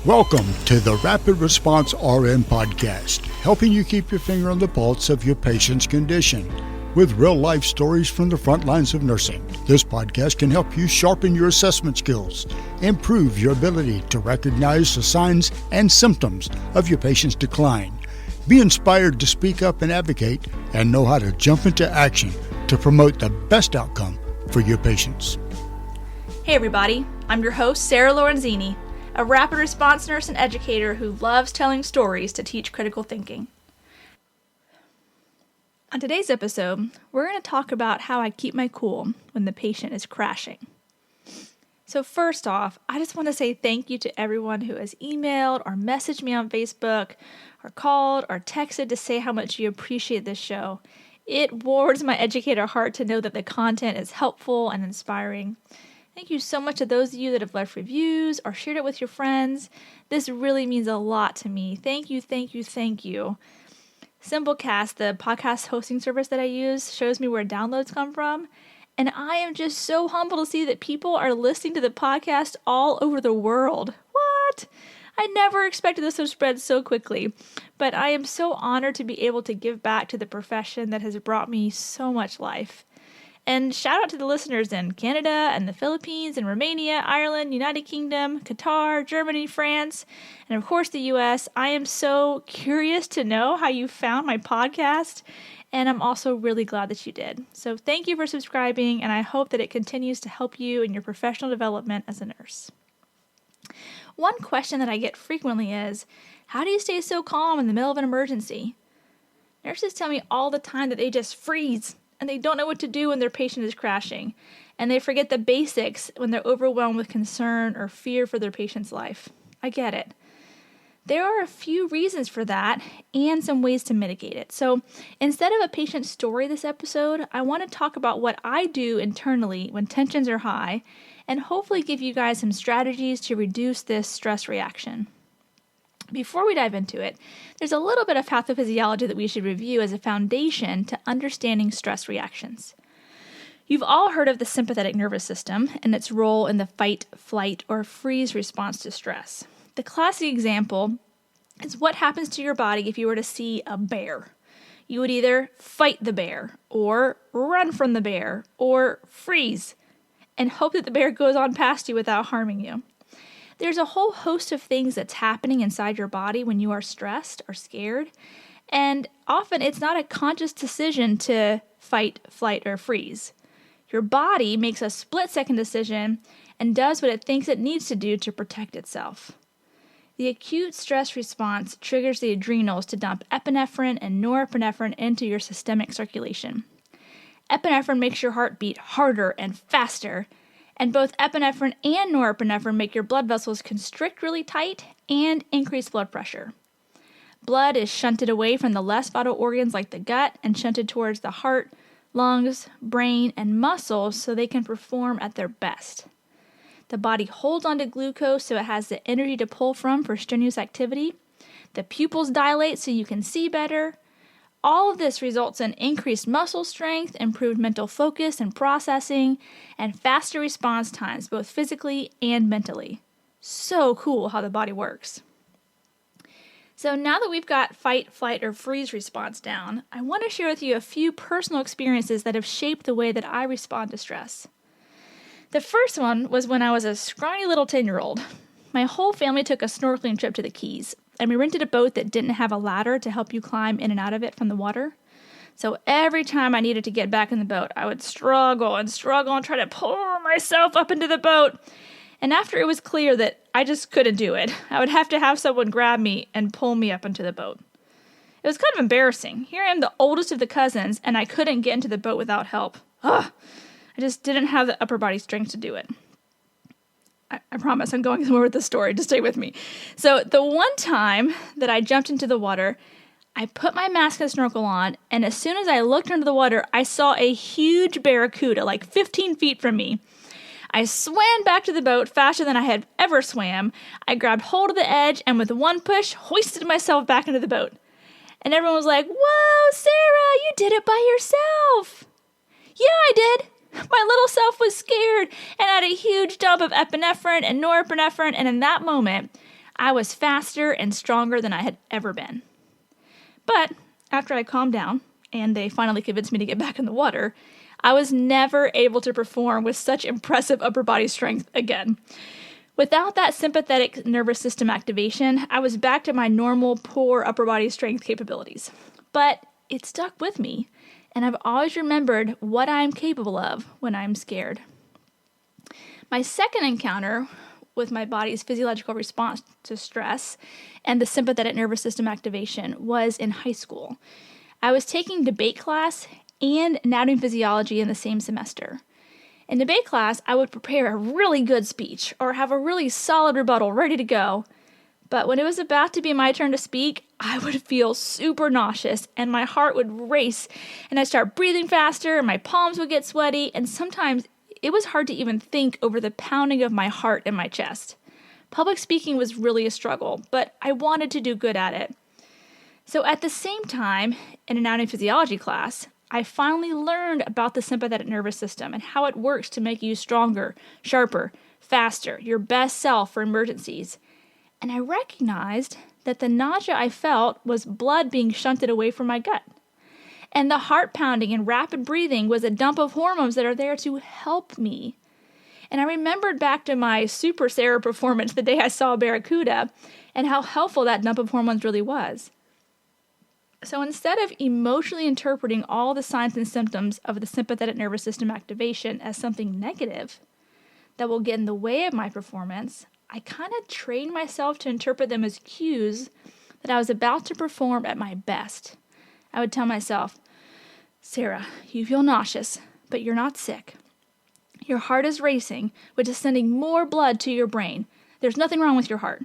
Welcome to the Rapid Response RN podcast, helping you keep your finger on the pulse of your patient's condition with real-life stories from the front lines of nursing. This podcast can help you sharpen your assessment skills, improve your ability to recognize the signs and symptoms of your patient's decline, be inspired to speak up and advocate, and know how to jump into action to promote the best outcome for your patients. Hey everybody, I'm your host, Sarah Lorenzini, a rapid response nurse and educator who loves telling stories to teach critical thinking. On today's episode, we're going to talk about how I keep my cool when the patient is crashing. So first off, I just want to say thank you to everyone who has emailed or messaged me on Facebook or called or texted to say how much you appreciate this show. It warms my educator heart to know that the content is helpful and inspiring. Thank you so much to those of you that have left reviews or shared it with your friends. This really means a lot to me. Thank you, thank you, thank you. Simplecast, the podcast hosting service that I use, shows me where downloads come from. And I am just so humbled to see that people are listening to the podcast all over the world. What? I never expected this to spread so quickly. But I am so honored to be able to give back to the profession that has brought me so much life. And shout out to the listeners in Canada and the Philippines and Romania, Ireland, United Kingdom, Qatar, Germany, France, and of course the US. I am so curious to know how you found my podcast, and I'm also really glad that you did. So thank you for subscribing, and I hope that it continues to help you in your professional development as a nurse. One question that I get frequently is, how do you stay so calm in the middle of an emergency? Nurses tell me all the time that they just freeze, and they don't know what to do when their patient is crashing, and they forget the basics when they're overwhelmed with concern or fear for their patient's life. I get it. There are a few reasons for that and some ways to mitigate it. So instead of a patient story this episode, I want to talk about what I do internally when tensions are high and hopefully give you guys some strategies to reduce this stress reaction. Before we dive into it, there's a little bit of pathophysiology that we should review as a foundation to understanding stress reactions. You've all heard of the sympathetic nervous system and its role in the fight, flight, or freeze response to stress. The classic example is what happens to your body if you were to see a bear. You would either fight the bear, or run from the bear, or freeze, and hope that the bear goes on past you without harming you. There's a whole host of things that's happening inside your body when you are stressed or scared, and often it's not a conscious decision to fight, flight, or freeze. Your body makes a split-second decision and does what it thinks it needs to do to protect itself. The acute stress response triggers the adrenals to dump epinephrine and norepinephrine into your systemic circulation. Epinephrine makes your heart beat harder and faster, and both epinephrine and norepinephrine make your blood vessels constrict really tight and increase blood pressure. Blood is shunted away from the less vital organs like the gut and shunted towards the heart, lungs, brain, and muscles so they can perform at their best. The body holds onto glucose so it has the energy to pull from for strenuous activity. The pupils dilate so you can see better. All of this results in increased muscle strength, improved mental focus and processing, and faster response times, both physically and mentally. So cool how the body works. So now that we've got fight, flight, or freeze response down, I want to share with you a few personal experiences that have shaped the way that I respond to stress. The first one was when I was a scrawny little 10-year-old. My whole family took a snorkeling trip to the Keys, and we rented a boat that didn't have a ladder to help you climb in and out of it from the water. So every time I needed to get back in the boat, I would struggle and try to pull myself up into the boat. And after it was clear that I just couldn't do it, I would have to have someone grab me and pull me up into the boat. It was kind of embarrassing. Here I am, the oldest of the cousins, and I couldn't get into the boat without help. I just didn't have the upper body strength to do it. I promise I'm going somewhere with the story. Just stay with me. So the one time that I jumped into the water, I put my mask and snorkel on, and as soon as I looked under the water, I saw a huge barracuda, like 15 feet from me. I swam back to the boat faster than I had ever swam. I grabbed hold of the edge, and with one push, hoisted myself back into the boat. And everyone was like, "Whoa, Sarah, you did it by yourself." Yeah, I did. My little self was scared and had a huge dump of epinephrine and norepinephrine, and in that moment, I was faster and stronger than I had ever been. But after I calmed down and they finally convinced me to get back in the water, I was never able to perform with such impressive upper body strength again. Without that sympathetic nervous system activation, I was back to my normal poor upper body strength capabilities. But it stuck with me, and I've always remembered what I'm capable of when I'm scared. My second encounter with my body's physiological response to stress and the sympathetic nervous system activation was in high school. I was taking debate class and anatomy and physiology in the same semester. In debate class, I would prepare a really good speech or have a really solid rebuttal ready to go. But when it was about to be my turn to speak, I would feel super nauseous and my heart would race and I'd start breathing faster and my palms would get sweaty, and sometimes it was hard to even think over the pounding of my heart in my chest. Public speaking was really a struggle, but I wanted to do good at it. So at the same time, in anatomy and physiology class, I finally learned about the sympathetic nervous system and how it works to make you stronger, sharper, faster, your best self for emergencies. And I recognized that the nausea I felt was blood being shunted away from my gut. And the heart pounding and rapid breathing was a dump of hormones that are there to help me. And I remembered back to my Super Sarah performance the day I saw a barracuda and how helpful that dump of hormones really was. So instead of emotionally interpreting all the signs and symptoms of the sympathetic nervous system activation as something negative that will get in the way of my performance, I kind of trained myself to interpret them as cues that I was about to perform at my best. I would tell myself, Sarah, you feel nauseous, but you're not sick. Your heart is racing, which is sending more blood to your brain. There's nothing wrong with your heart.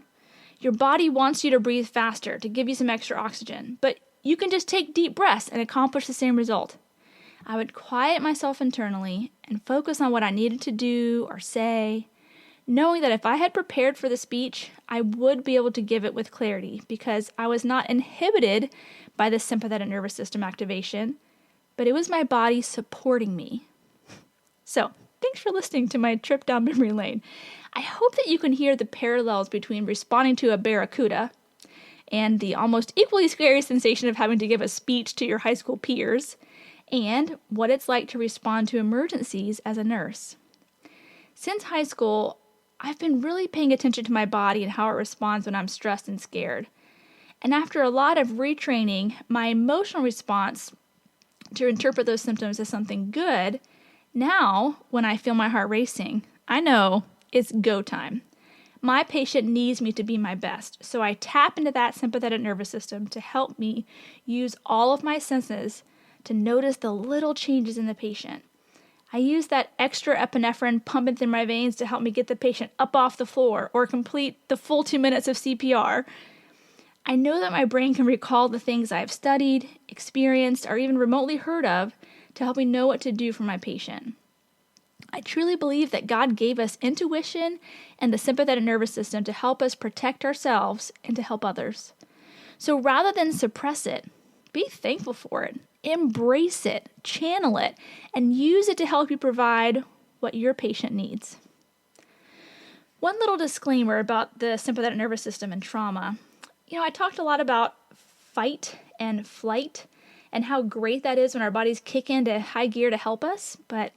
Your body wants you to breathe faster to give you some extra oxygen, but you can just take deep breaths and accomplish the same result. I would quiet myself internally and focus on what I needed to do or say, knowing that if I had prepared for the speech, I would be able to give it with clarity because I was not inhibited by the sympathetic nervous system activation, but it was my body supporting me. So, thanks for listening to my trip down memory lane. I hope that you can hear the parallels between responding to a barracuda and the almost equally scary sensation of having to give a speech to your high school peers, and what it's like to respond to emergencies as a nurse. Since high school, I've been really paying attention to my body and how it responds when I'm stressed and scared. And after a lot of retraining, my emotional response to interpret those symptoms as something good, now, when I feel my heart racing, I know it's go time. My patient needs me to be my best, so I tap into that sympathetic nervous system to help me use all of my senses to notice the little changes in the patient. I use that extra epinephrine pumping through my veins to help me get the patient up off the floor or complete the full 2 minutes of CPR. I know that my brain can recall the things I've studied, experienced, or even remotely heard of to help me know what to do for my patient. I truly believe that God gave us intuition and the sympathetic nervous system to help us protect ourselves and to help others. So rather than suppress it, be thankful for it, embrace it, channel it, and use it to help you provide what your patient needs. One little disclaimer about the sympathetic nervous system and trauma. I talked a lot about fight and flight and how great that is when our bodies kick into high gear to help us, but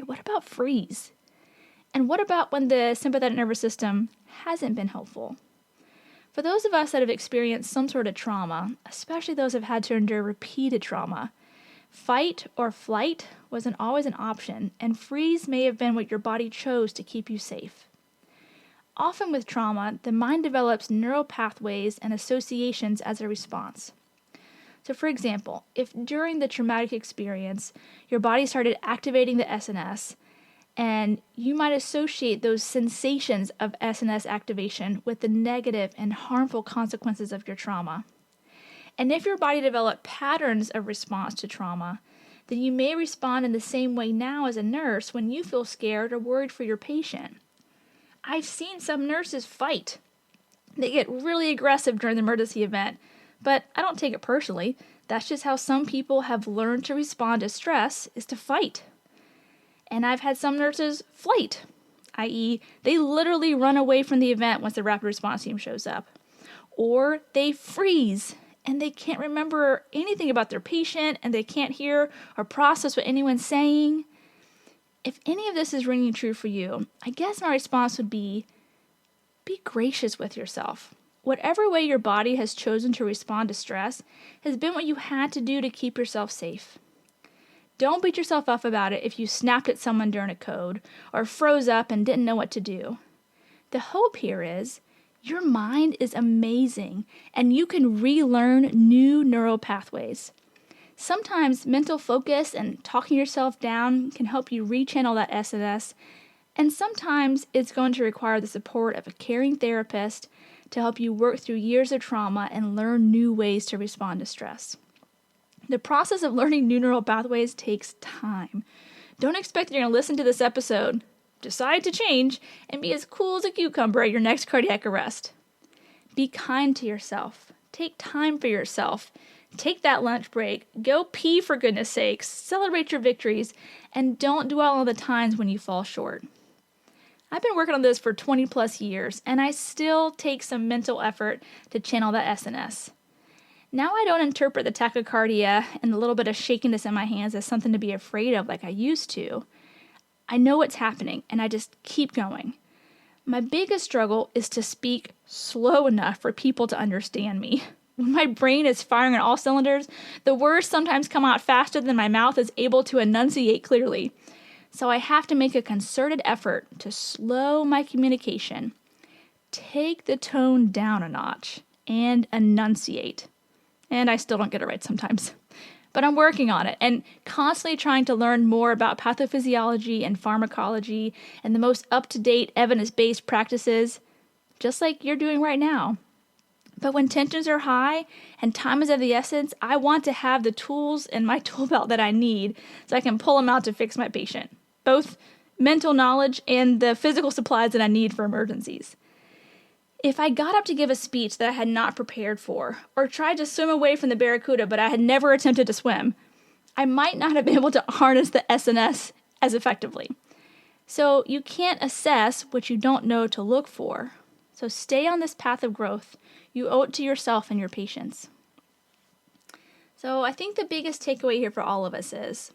what about freeze? And what about when the sympathetic nervous system hasn't been helpful? For those of us that have experienced some sort of trauma, especially those who have had to endure repeated trauma, fight or flight wasn't always an option, and freeze may have been what your body chose to keep you safe. Often with trauma, the mind develops neural pathways and associations as a response. So for example, if during the traumatic experience, your body started activating the SNS, and you might associate those sensations of SNS activation with the negative and harmful consequences of your trauma. And if your body developed patterns of response to trauma, then you may respond in the same way now as a nurse when you feel scared or worried for your patient. I've seen some nurses fight. They get really aggressive during the emergency event, but I don't take it personally. That's just how some people have learned to respond to stress, is to fight. And I've had some nurses flight. i.e., they literally run away from the event once the rapid response team shows up. Or they freeze and they can't remember anything about their patient and they can't hear or process what anyone's saying. If any of this is ringing true for you, I guess my response would be gracious with yourself. Whatever way your body has chosen to respond to stress has been what you had to do to keep yourself safe. Don't beat yourself up about it if you snapped at someone during a code or froze up and didn't know what to do. The hope here is your mind is amazing and you can relearn new neural pathways. Sometimes mental focus and talking yourself down can help you rechannel that SNS, and sometimes it's going to require the support of a caring therapist to help you work through years of trauma and learn new ways to respond to stress. The process of learning new neural pathways takes time. Don't expect that you're going to listen to this episode, decide to change, and be as cool as a cucumber at your next cardiac arrest. Be kind to yourself. Take time for yourself. Take that lunch break. Go pee for goodness sakes. Celebrate your victories. And don't dwell on the times when you fall short. I've been working on this for 20 plus years, and I still take some mental effort to channel that SNS. Now I don't interpret the tachycardia and the little bit of shakiness in my hands as something to be afraid of like I used to. I know what's happening, and I just keep going. My biggest struggle is to speak slow enough for people to understand me. When my brain is firing on all cylinders, the words sometimes come out faster than my mouth is able to enunciate clearly. So I have to make a concerted effort to slow my communication, take the tone down a notch, and enunciate. And I still don't get it right sometimes. But I'm working on it and constantly trying to learn more about pathophysiology and pharmacology and the most up-to-date evidence-based practices, just like you're doing right now. But when tensions are high and time is of the essence, I want to have the tools in my tool belt that I need so I can pull them out to fix my patient, both mental knowledge and the physical supplies that I need for emergencies. If I got up to give a speech that I had not prepared for, or tried to swim away from the barracuda but I had never attempted to swim, I might not have been able to harness the SNS as effectively. So you can't assess what you don't know to look for. So stay on this path of growth. You owe it to yourself and your patients. So I think the biggest takeaway here for all of us is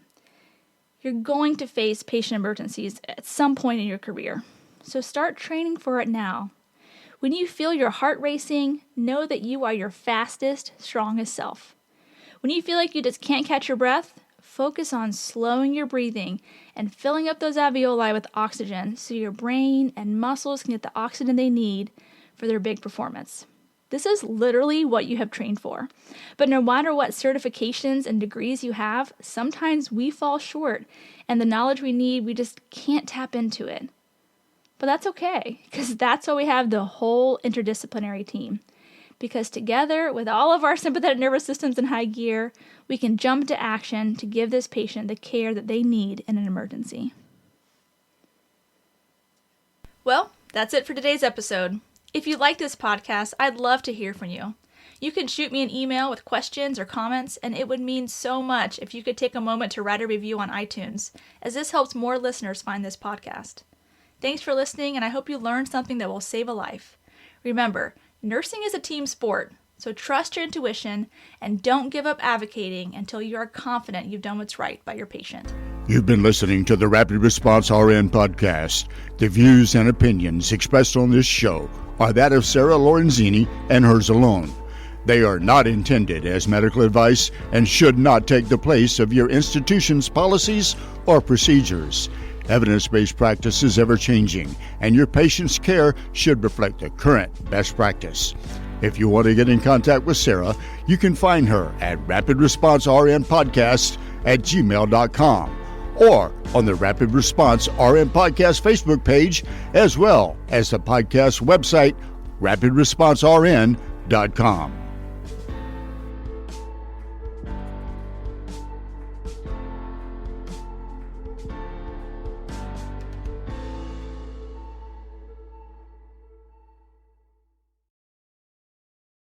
you're going to face patient emergencies at some point in your career. So start training for it now. When you feel your heart racing, know that you are your fastest, strongest self. When you feel like you just can't catch your breath, focus on slowing your breathing and filling up those alveoli with oxygen so your brain and muscles can get the oxygen they need for their big performance. This is literally what you have trained for. But no matter what certifications and degrees you have, sometimes we fall short and the knowledge we need, we just can't tap into it. But that's okay, because that's why we have the whole interdisciplinary team. Because together, with all of our sympathetic nervous systems in high gear, we can jump to action to give this patient the care that they need in an emergency. Well, that's it for today's episode. If you like this podcast, I'd love to hear from you. You can shoot me an email with questions or comments, and it would mean so much if you could take a moment to write a review on iTunes, as this helps more listeners find this podcast. Thanks for listening, and I hope you learned something that will save a life. Remember, nursing is a team sport, so trust your intuition and don't give up advocating until you are confident you've done what's right by your patient. You've been listening to the Rapid Response RN podcast. The views and opinions expressed on this show are that of Sarah Lorenzini and hers alone. They are not intended as medical advice and should not take the place of your institution's policies or procedures. Evidence-based practice is ever-changing, and your patient's care should reflect the current best practice. If you want to get in contact with Sarah, you can find her at rapidresponsernpodcast@gmail.com or on the Rapid Response RN Podcast Facebook page, as well as the podcast website, rapidresponsern.com.